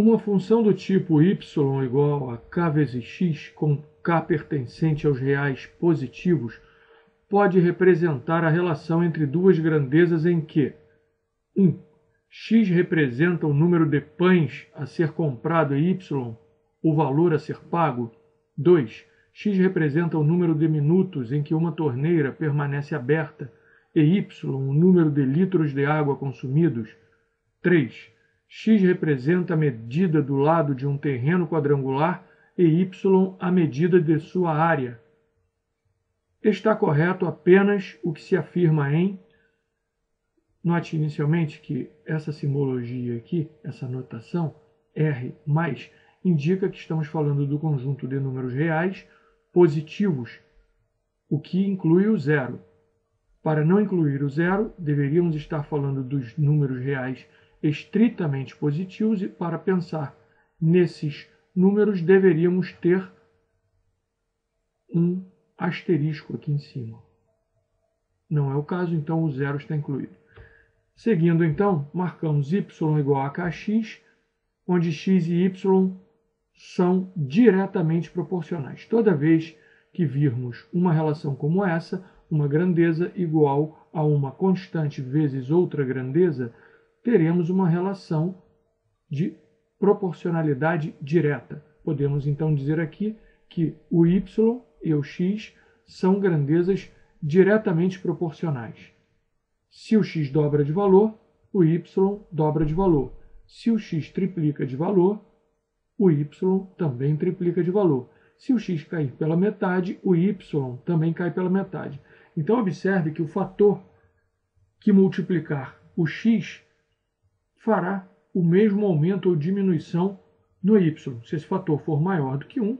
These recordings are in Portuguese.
Uma função do tipo y igual a k vezes x, com k pertencente aos reais positivos, pode representar a relação entre duas grandezas em que 1. X representa o número de pães a ser comprado e y o valor a ser pago. 2. X representa o número de minutos em que uma torneira permanece aberta e y o número de litros de água consumidos. 3. X representa a medida do lado de um terreno quadrangular e y a medida de sua área. Está correto apenas o que se afirma em... Note inicialmente que essa simbologia aqui, essa notação, R+, indica que estamos falando do conjunto de números reais positivos, o que inclui o zero. Para não incluir o zero, deveríamos estar falando dos números reais estritamente positivos, e para pensar nesses números deveríamos ter um asterisco aqui em cima. Não é o caso, então o zero está incluído. Seguindo, então, marcamos y igual a kx, onde x e y são diretamente proporcionais. Toda vez que virmos uma relação como essa, uma grandeza igual a uma constante vezes outra grandeza, teremos uma relação de proporcionalidade direta. Podemos, então, dizer aqui que o y e o x são grandezas diretamente proporcionais. Se o x dobra de valor, o y dobra de valor. Se o x triplica de valor, o y também triplica de valor. Se o x cair pela metade, o y também cai pela metade. Então, observe que o fator que multiplicar o x fará o mesmo aumento ou diminuição no y. Se esse fator for maior do que 1,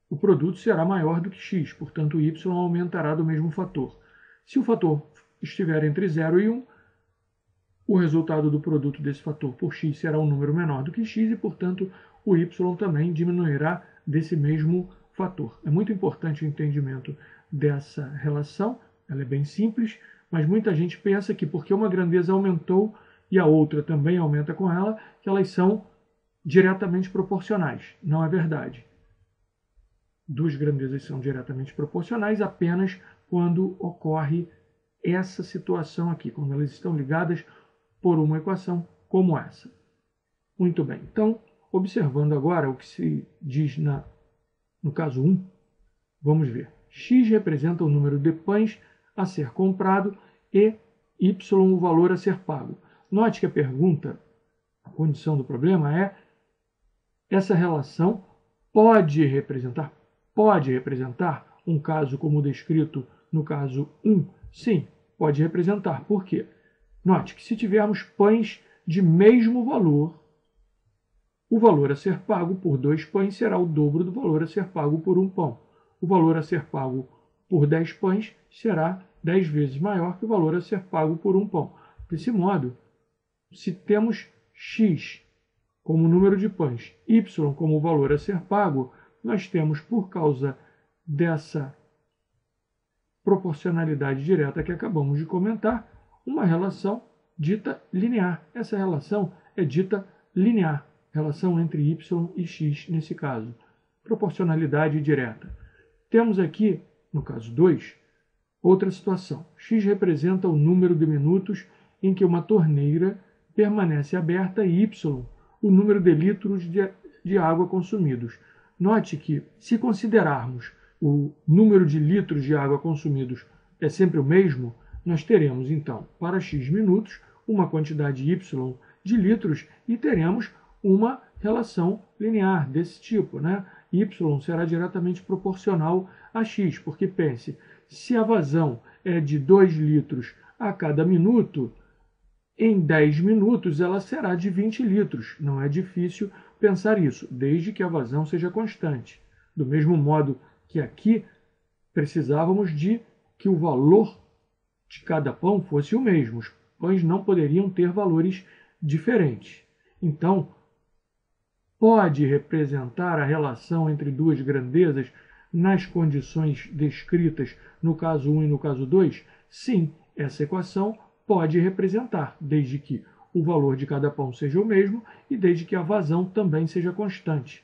o produto será maior do que x, portanto o y aumentará do mesmo fator. Se o fator estiver entre 0 e 1, o resultado do produto desse fator por x será um número menor do que x e, portanto, o y também diminuirá desse mesmo fator. É muito importante o entendimento dessa relação, ela é bem simples, mas muita gente pensa que porque uma grandeza aumentou e a outra também aumenta com ela, que elas são diretamente proporcionais. Não é verdade. Duas grandezas são diretamente proporcionais apenas quando ocorre essa situação aqui, quando elas estão ligadas por uma equação como essa. Muito bem, então, observando agora o que se diz no caso 1, vamos ver. X representa o número de pães a ser comprado e y o valor a ser pago. Note que a pergunta, a condição do problema é: essa relação pode representar um caso como descrito no caso 1? Sim, pode representar. Por quê? Note que se tivermos pães de mesmo valor, o valor a ser pago por 2 pães será o dobro do valor a ser pago por 1 pão. O valor a ser pago por 10 pães será 10 vezes maior que o valor a ser pago por 1 pão. Desse modo, se temos x como número de pães, y como o valor a ser pago, nós temos, por causa dessa proporcionalidade direta que acabamos de comentar, uma relação dita linear. Essa relação é dita linear, relação entre y e x nesse caso. Proporcionalidade direta. Temos aqui, no caso 2, outra situação. X representa o número de minutos em que uma torneira permanece aberta e y o número de litros de água consumidos. Note que, se considerarmos o número de litros de água consumidos é sempre o mesmo, nós teremos, então, para x minutos, uma quantidade y de litros e teremos uma relação linear desse tipo, né? Y será diretamente proporcional a x, porque pense, se a vazão é de 2 litros a cada minuto, em 10 minutos ela será de 20 litros. Não é difícil pensar isso, desde que a vazão seja constante. Do mesmo modo que aqui precisávamos de que o valor de cada pão fosse o mesmo. Os pães não poderiam ter valores diferentes. Então, pode representar a relação entre duas grandezas nas condições descritas no caso 1 e no caso 2? Sim, essa equação pode representar, desde que o valor de cada pão seja o mesmo e desde que a vazão também seja constante.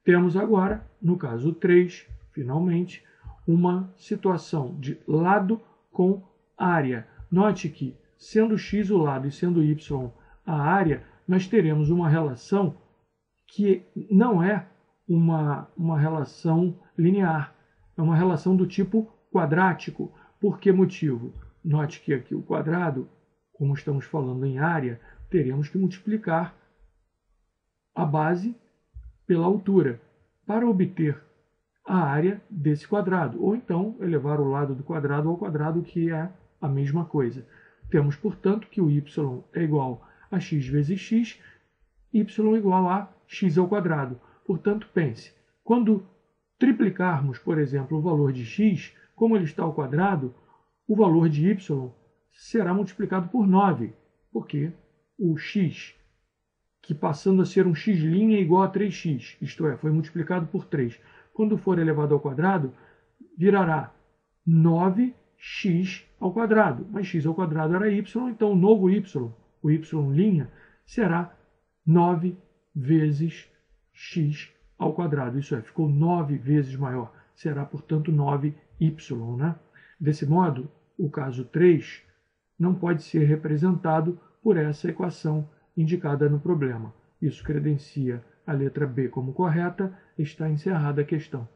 Temos agora, no caso 3, finalmente, uma situação de lado com área. Note que, sendo x o lado e sendo y a área, nós teremos uma relação que não é uma relação linear, é uma relação do tipo quadrático. Por que motivo? Note que aqui o quadrado, como estamos falando em área, teremos que multiplicar a base pela altura para obter a área desse quadrado, ou então elevar o lado do quadrado ao quadrado, que é a mesma coisa. Temos, portanto, que o y é igual a x vezes x, y igual a x ao quadrado. Portanto, pense, quando triplicarmos, por exemplo, o valor de x, como ele está ao quadrado, o valor de y será multiplicado por 9, porque o x, que passando a ser um x' é igual a 3x, isto é, foi multiplicado por 3. Quando for elevado ao quadrado, virará 9x ao quadrado. Mas x ao quadrado era y, então o novo y, o y', será 9 vezes x ao quadrado. Isso é, ficou 9 vezes maior. Será, portanto, 9y. Né? Desse modo, o caso 3 não pode ser representado por essa equação indicada no problema. Isso credencia a letra B como correta. Está encerrada a questão.